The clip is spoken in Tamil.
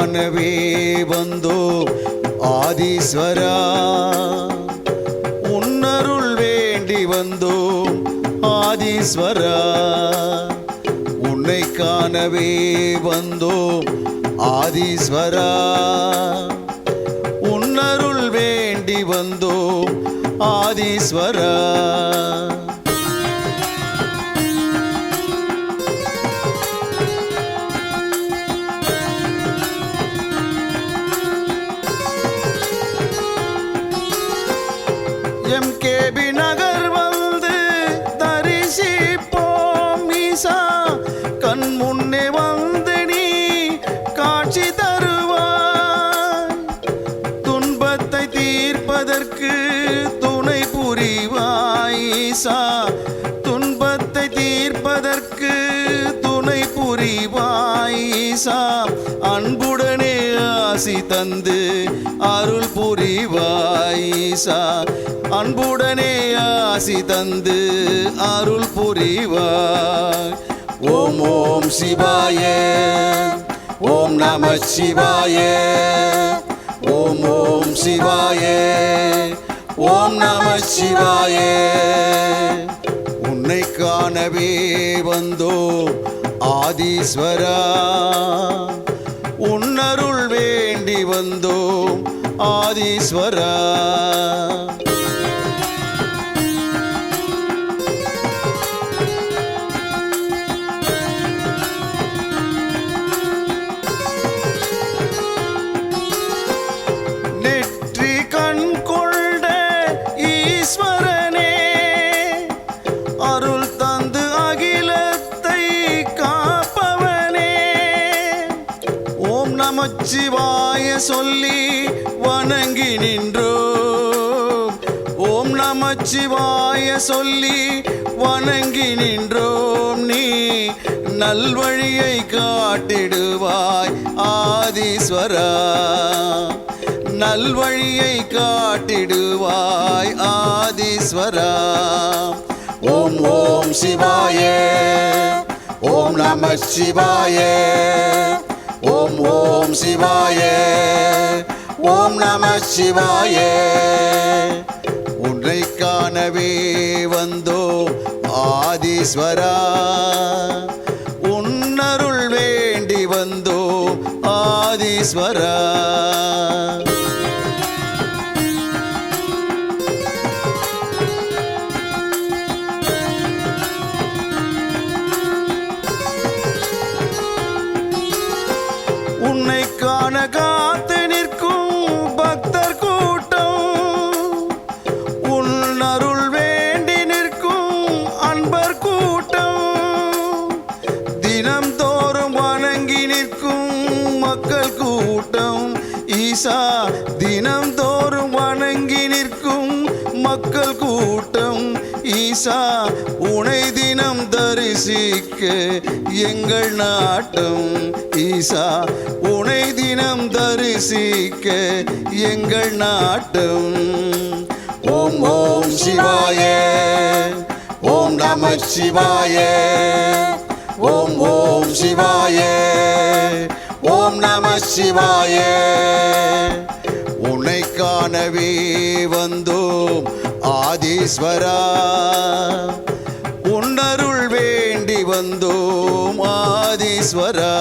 காணவே வந்தோம் ஆதீஸ்வரா, உன்னருள் வேண்டி வந்தோம் ஆதீஸ்வரா, உன்னை காணவே வந்தோம் ஆதீஸ்வரா, உன்னருள் வேண்டி வந்தோம் ஆதீஸ்வரா. எம்கேபி நகர் வந்து தரிசிப்போம் ஈசா, கண் முன்னே வந்து நீ காட்சி தருவாய், துன்பத்தை தீர்ப்பதற்கு துணை புரிவாய் ஈசா, துன்பத்தை தீர்ப்பதற்கு துணை புரிவாய் ஈசா, அன்புடனே ஆசி தந்து அருள் புரிவாய் ஈசா, அன்புடனே ஆசி தந்து அருள் புரிவாய். ஓம் ஓம் சிவாய, ஓம் நம சிவாய, ஓம் ஓம் சிவாய, ஓம் நம சிவாய. உன்னை காணவே வந்தோம் ஆதீஸ்வரா, உன்னருள் வேண்டி வந்தோம் ஆதீஸ்வரா. நெற்றி கண் கொண்ட ஈஸ்வரனே, அருள் தந்து அகிலத்தை காப்பவனே, ஓம் நமச்சிவாய சொல்லி வணங்கி நின்றோம், ஓம் நமச்சிவாய சொல்லி வணங்கி நின்றோம். நீ நல்வழியை காட்டிடுவாய் ஆதீஸ்வரா, நல்வழியை காட்டிடுவாய் ஆதீஸ்வரா. ஓம் ஓம் சிவாய, ஓம் நம சிவாய, ஓம் ஓம் சிவாய, ஓம் நம சிவாய. உன்னை காணவே வந்தோம் ஆதீஸ்வரா, உன்னருள் வேண்டி வந்தோம் ஆதீஸ்வரா. உன்னை காண காத்து நிற்கும் பக்தர் கூட்டம், உன் அருள் வேண்டி நிற்கும் அன்பர் கூட்டம், தினம் தோறும் வணங்கி நிற்கும் மக்கள் கூட்டம் ஈசா, தினம் தோறும் வணங்கி நிற்கும் மக்கள் கூட்டம் ஈசா, உனை தினம் தரிசிக்க எங்கள் நாட்டம் ஈசா, உனை தினம் தரிசிக்க எங்கள் நாட்டம். ஓம் ஓம் சிவாய, ஓம் நம சிவாய, ஓம் ஓம் சிவாய, ஓம் நம சிவாய. உன்னை காணவே வந்தோம் ஆதீஸ்வரா, உன்னருள் வேண்டி வந்தோம் ஆதீஸ்வரா.